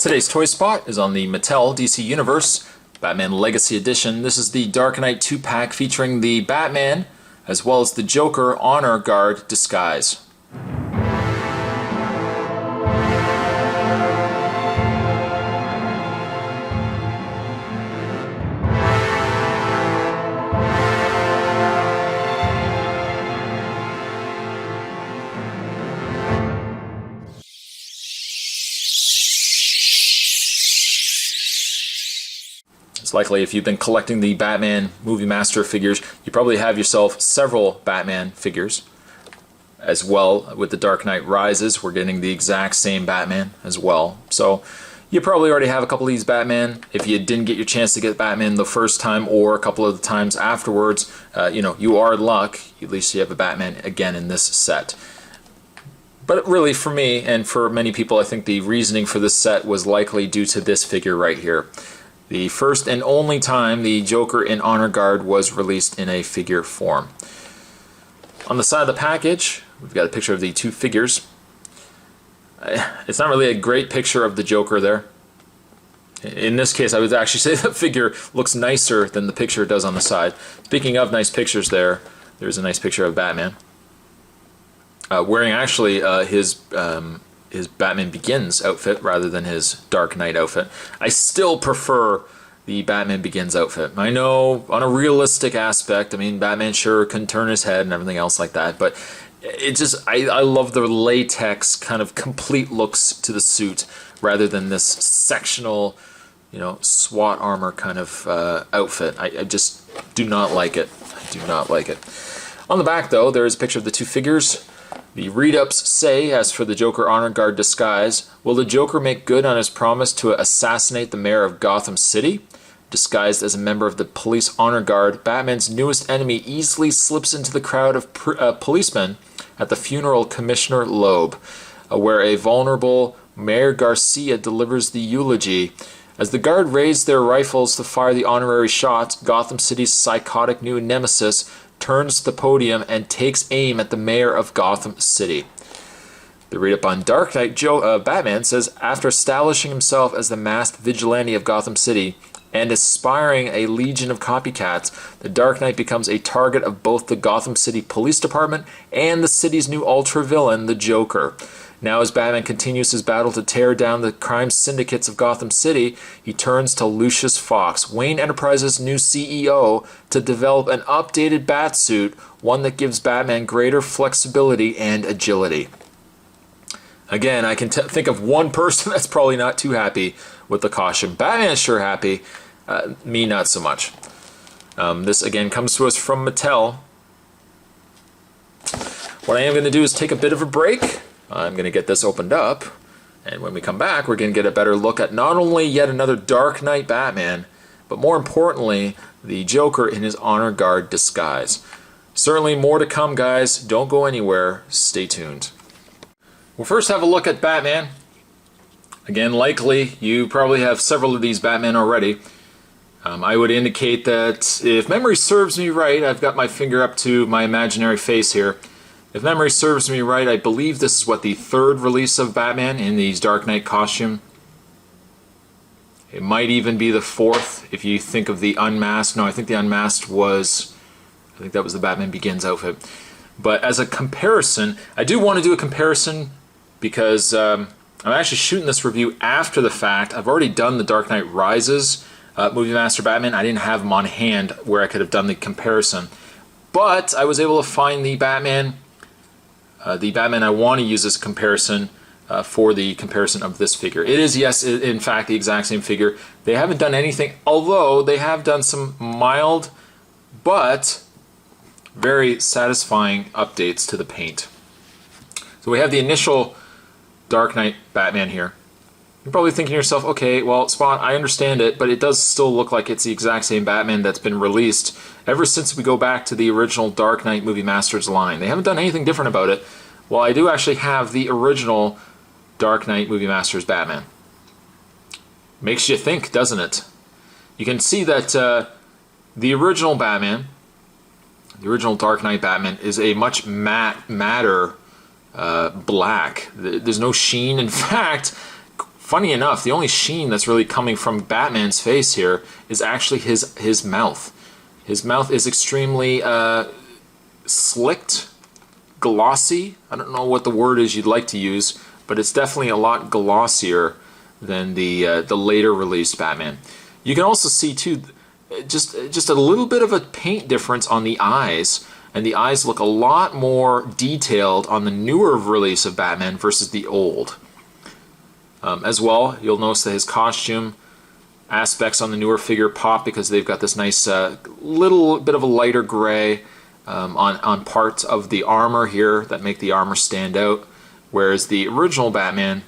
Today's toy spot is on the Mattel DC Universe Batman Legacy Edition. This is the Dark Knight 2-pack featuring the Batman as well as the Joker Honor Guard disguise. It's likely if you've been collecting the Batman Movie Master figures, you probably have yourself several Batman figures. As well, with the Dark Knight Rises, we're getting the exact same Batman as well. So you probably already have a couple of these Batman. If you didn't get your chance to get Batman the first time or a couple of the times afterwards, you are in luck. At least you have a Batman again in this set. But really, for me and for many people, I think the reasoning for this set was likely due to this figure right here. The first and only time the Joker in Honor Guard was released in a figure form. On the side of the package, we've got a picture of the two figures. It's not really a great picture of the Joker there. In this case, I would actually say the figure looks nicer than the picture does on the side. Speaking of nice pictures there's a nice picture of Batman. Wearing actually his Batman Begins outfit rather than his Dark Knight outfit. I still prefer the Batman Begins outfit. I know on a realistic aspect, I mean, Batman sure can turn his head and everything else like that, but it just, I love the latex kind of complete looks to the suit rather than this sectional, SWAT armor kind of outfit. I just do not like it. I do not like it. On the back, though, there is a picture of the two figures. The read-ups say, as for the Joker Honor Guard disguise, will the Joker make good on his promise to assassinate the mayor of Gotham City? Disguised as a member of the Police Honor Guard, Batman's newest enemy easily slips into the crowd of policemen at the funeral Commissioner Loeb, where a vulnerable Mayor Garcia delivers the eulogy. As the guard raise their rifles to fire the honorary shot, Gotham City's psychotic new nemesis turns to the podium and takes aim at the mayor of Gotham City. The read-up on Dark Knight Batman says, after establishing himself as the masked vigilante of Gotham City and inspiring a legion of copycats, the Dark Knight becomes a target of both the Gotham City Police Department and the city's new ultra-villain, the Joker. Now, as Batman continues his battle to tear down the crime syndicates of Gotham City, he turns to Lucius Fox, Wayne Enterprises' new CEO, to develop an updated Batsuit, one that gives Batman greater flexibility and agility. Again, I can think of one person that's probably not too happy with the costume. Batman's sure happy, me not so much. This, again, comes to us from Mattel. What I am going to do is take a bit of a break. I'm going to get this opened up, and when we come back, we're going to get a better look at not only yet another Dark Knight Batman, but more importantly, the Joker in his Honor Guard disguise. Certainly more to come, guys. Don't go anywhere. Stay tuned. We'll first have a look at Batman. Again, likely, you probably have several of these Batman already. I would indicate that if memory serves me right, I've got my finger up to my imaginary face here. If memory serves me right, I believe this is the third release of Batman in the Dark Knight costume. It might even be the fourth if you think of the Unmasked. No, I think the Unmasked was, I think that was the Batman Begins outfit. But as a comparison, I do want to do a comparison because I'm actually shooting this review after the fact. I've already done the Dark Knight Rises Movie Master Batman. I didn't have them on hand where I could have done the comparison. But I was able to find the Batman I want to use as a comparison for the comparison of this figure. It is, yes, in fact, the exact same figure. They haven't done anything, although they have done some mild but very satisfying updates to the paint. So we have the initial Dark Knight Batman here. You're probably thinking to yourself, okay, well, Spot, I understand it, but it does still look like it's the exact same Batman that's been released ever since we go back to the original Dark Knight Movie Masters line. They haven't done anything different about it. Well, I do actually have the original Dark Knight Movie Masters Batman. Makes you think, doesn't it? You can see that the original Batman, the original Dark Knight Batman, is a much matter black. There's no sheen. In fact, funny enough, the only sheen that's really coming from Batman's face here is actually his mouth. His mouth is extremely slicked, glossy. I don't know what the word is you'd like to use, but it's definitely a lot glossier than the later released Batman. You can also see too, just a little bit of a paint difference on the eyes, and the eyes look a lot more detailed on the newer release of Batman versus the old. As well, you'll notice that his costume aspects on the newer figure pop because they've got this nice little bit of a lighter gray on parts of the armor here that make the armor stand out, whereas the original Batman,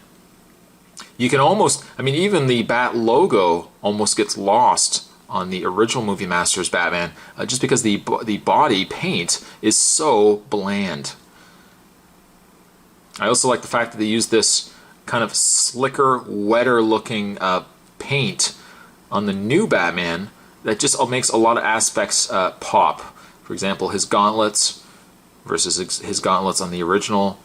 you can almost, I mean, even the Bat logo almost gets lost on the original Movie Masters Batman, just because the body paint is so bland. I also like the fact that they use this kind of slicker, wetter looking paint on the new Batman that just makes a lot of aspects pop. For example, his gauntlets versus his gauntlets on the original.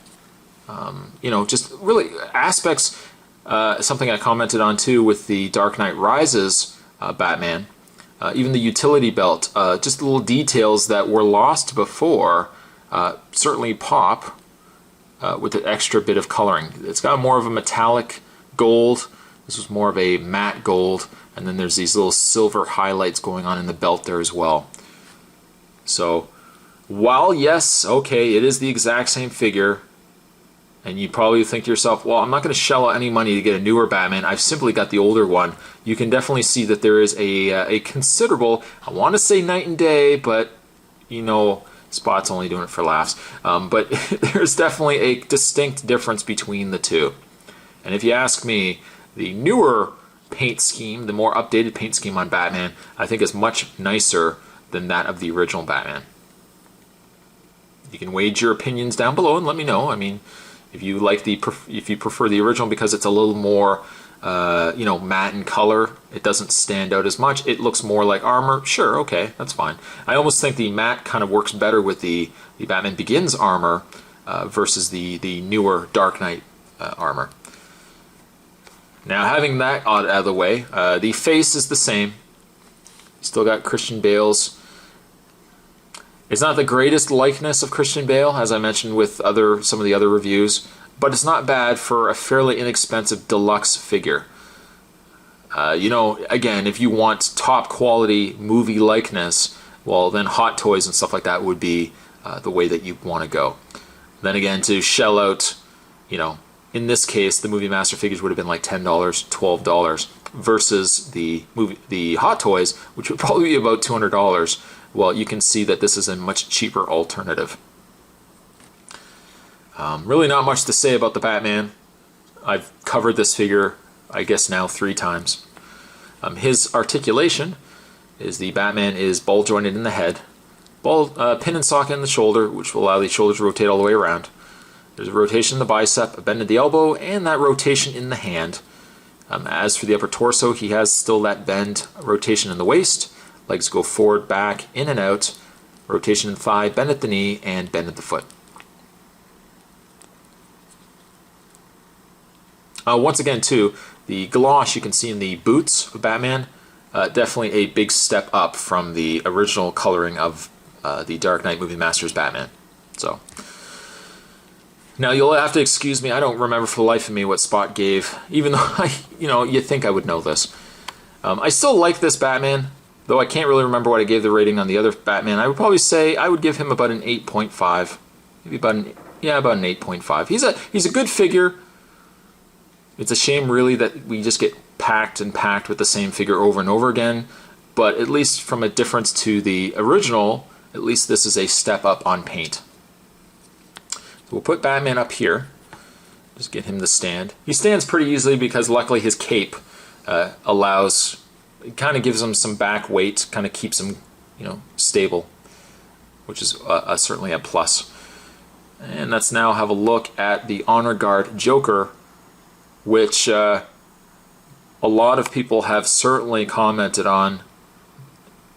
You know, just really aspects, something I commented on too with the Dark Knight Rises Batman. Even the utility belt, just little details that were lost before, certainly pop with an extra bit of coloring. It's got more of a metallic gold. This was more of a matte gold, and then there's these little silver highlights going on in the belt there as well. So, while yes, okay, it is the exact same figure, and you probably think to yourself, well, I'm not going to shell out any money to get a newer Batman. I've simply got the older one. You can definitely see that there is a considerable, I want to say night and day, but, you know, Spot's only doing it for laughs. But there's definitely a distinct difference between the two. And if you ask me, the newer paint scheme, the more updated paint scheme on Batman, I think is much nicer than that of the original Batman. You can wage your opinions down below and let me know. I mean, if you like if you prefer the original because it's a little more, you know, matte in color, it doesn't stand out as much. It looks more like armor. Sure, okay, that's fine. I almost think the matte kind of works better with the Batman Begins armor versus the newer Dark Knight armor. Now, having that out of the way, the face is the same. Still got Christian Bale's. It's not the greatest likeness of Christian Bale, as I mentioned with some of the other reviews, but it's not bad for a fairly inexpensive deluxe figure. You know, again, if you want top quality movie likeness, well, then Hot Toys and stuff like that would be the way that you want to go. Then again, to shell out, you know, in this case, the Movie Master figures would have been like $10, $12, versus the Hot Toys, which would probably be about $200. Well, you can see that this is a much cheaper alternative. Really not much to say about the Batman. I've covered this figure, I guess now 3 times. His articulation is the Batman is ball jointed in the head, pin and socket in the shoulder, which will allow the shoulders to rotate all the way around. There's a rotation in the bicep, a bend in the elbow, and that rotation in the hand. As for the upper torso, he has still that bend, rotation in the waist. Legs go forward, back, in and out. Rotation in the thigh, bend at the knee, and bend at the foot. Once again, too, the gloss you can see in the boots of Batman, definitely a big step up from the original coloring of the Dark Knight Movie Masters Batman. So, now you'll have to excuse me. I don't remember for the life of me what Spot gave, even though you'd think I would know this. I still like this Batman. Though I can't really remember what I gave the rating on the other Batman. I would probably say I would give him about an 8.5. Maybe about an 8.5. He's a good figure. It's a shame really that we just get packed and packed with the same figure over and over again. But at least from a difference to the original, at least this is a step up on paint. So we'll put Batman up here. Just get him to stand. He stands pretty easily because luckily his cape allows... It kind of gives him some back weight, kind of keeps him, stable, which is certainly a plus. And let's now have a look at the Honor Guard Joker, which a lot of people have certainly commented on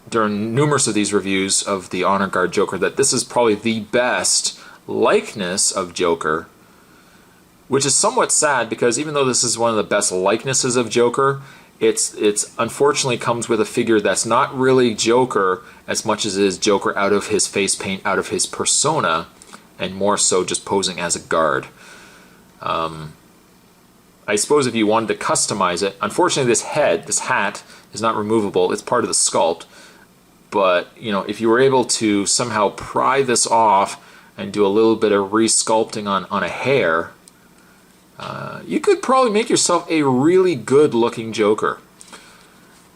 during numerous of these reviews of the Honor Guard Joker, that this is probably the best likeness of Joker which is somewhat sad because even though this is one of the best likenesses of Joker, it's unfortunately comes with a figure that's not really Joker as much as it is Joker out of his face paint, out of his persona, and more so just posing as a guard. I suppose if you wanted to customize it, unfortunately this hat, is not removable. It's part of the sculpt. But, you know, if you were able to somehow pry this off and do a little bit of resculpting on a hair, you could probably make yourself a really good looking Joker.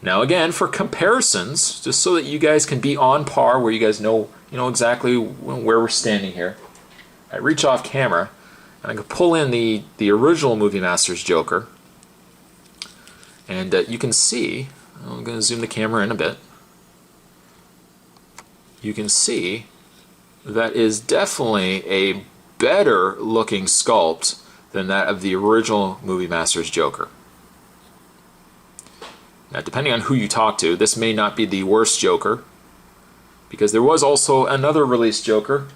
Now again, for comparisons, just so that you guys can be on par, where you guys know exactly where we're standing here, I reach off camera and I can pull in the original Movie Masters Joker, and you can see, I'm going to zoom the camera in a bit, you can see that is definitely a better looking sculpt than that of the original Movie Masters Joker. Now, depending on who you talk to, this may not be the worst Joker, because there was also another released Joker,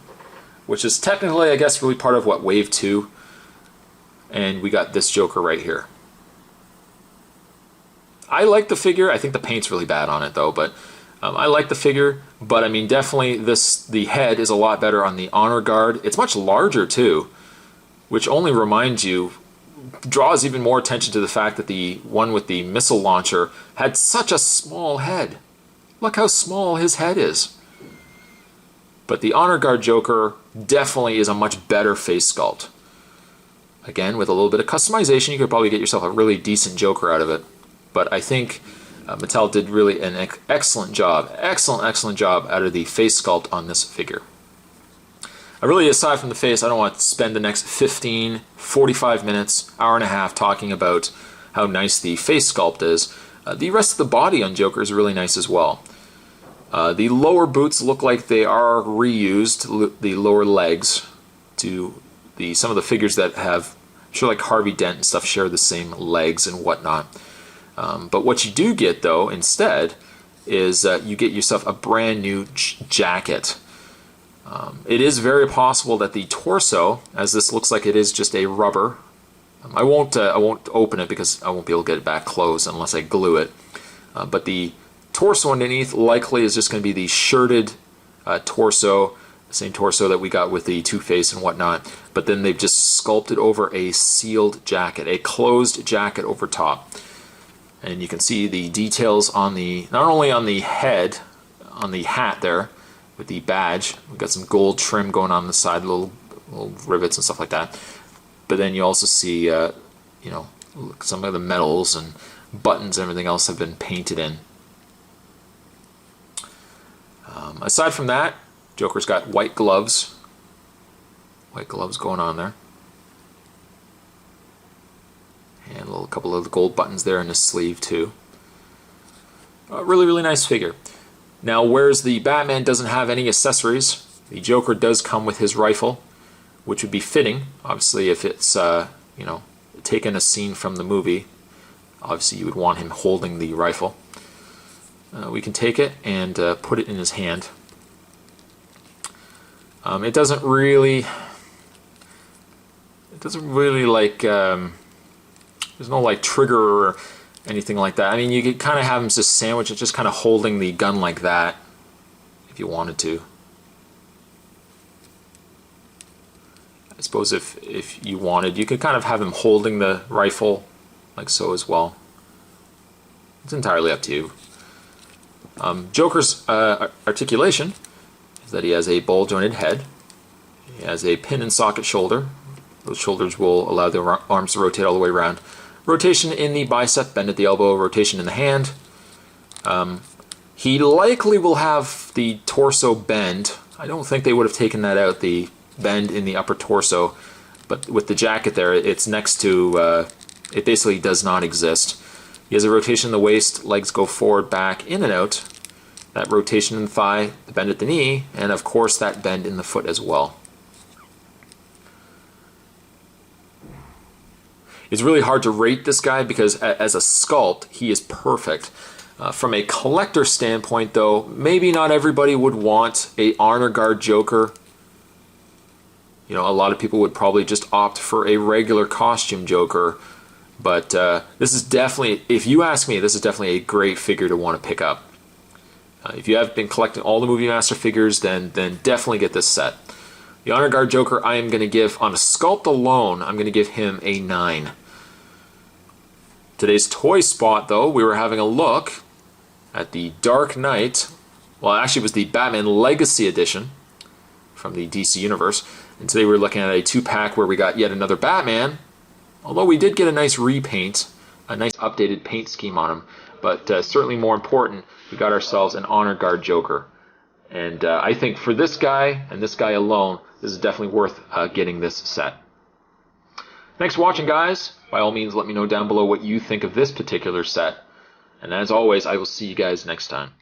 which is technically, I guess, really part of, what, Wave 2, and we got this Joker right here. I like the figure. I think the paint's really bad on it, though, but I like the figure, but I mean, definitely the head is a lot better on the Honor Guard. It's much larger, too, which only reminds you, draws even more attention to the fact that the one with the missile launcher had such a small head. Look how small his head is. But the Honor Guard Joker definitely is a much better face sculpt. Again, with a little bit of customization, you could probably get yourself a really decent Joker out of it. But I think Mattel did really an excellent job out of the face sculpt on this figure. Really, aside from the face, I don't want to spend the next 15, 45 minutes, hour and a half talking about how nice the face sculpt is. The rest of the body on Joker is really nice as well. The lower boots look like they are reused, the lower legs, to some of the figures that have, I'm sure like Harvey Dent and stuff share the same legs and whatnot. But what you do get, though, instead, is you get yourself a brand new jacket. It is very possible that the torso, as this looks like it is just a rubber, I won't open it because I won't be able to get it back closed unless I glue it. But the torso underneath likely is just going to be the shirted torso, the same torso that we got with the Two-Face and whatnot. But then they've just sculpted over a sealed jacket, a closed jacket over top. And you can see the details on not only on the head, on the hat there, with the badge. We've got some gold trim going on the side, little rivets and stuff like that. But then you also see, some of the metals and buttons and everything else have been painted in. Aside from that, Joker's got white gloves. White gloves going on there. And a couple of the gold buttons there in his sleeve too. A really, really nice figure. Now, whereas the Batman doesn't have any accessories, the Joker does come with his rifle, which would be fitting. Obviously, if it's, taken a scene from the movie, obviously you would want him holding the rifle. We can take it and put it in his hand. It doesn't really like, there's no like trigger or anything like that. I mean, you could kind of have him just sandwich it, just kind of holding the gun like that, if you wanted to. I suppose if you wanted, you could kind of have him holding the rifle like so as well. It's entirely up to you. Joker's articulation is that he has a ball-jointed head. He has a pin and socket shoulder. Those shoulders will allow the arms to rotate all the way around. Rotation in the bicep, bend at the elbow, rotation in the hand. He likely will have the torso bend. I don't think they would have taken that out, the bend in the upper torso. But with the jacket there, it's next to, it basically does not exist. He has a rotation in the waist, legs go forward, back, in and out. That rotation in the thigh, the bend at the knee, and of course that bend in the foot as well. It's really hard to rate this guy because as a sculpt, he is perfect. From a collector standpoint, though, maybe not everybody would want a Honor Guard Joker. You know, a lot of people would probably just opt for a regular costume Joker, but this is definitely, if you ask me, this is definitely a great figure to want to pick up. If you have been collecting all the Movie Master figures, then definitely get this set. The Honor Guard Joker, I am going to give, on a sculpt alone, I'm going to give him a 9. Today's toy spot, though, we were having a look at the Dark Knight. Well, actually, it was the Batman Legacy Edition from the DC Universe. And today we're looking at a 2-pack where we got yet another Batman. Although we did get a nice repaint, a nice updated paint scheme on him. But certainly more important, we got ourselves an Honor Guard Joker. And I think for this guy, and this guy alone, this is definitely worth getting this set. Thanks for watching, guys. By all means, let me know down below what you think of this particular set. And as always, I will see you guys next time.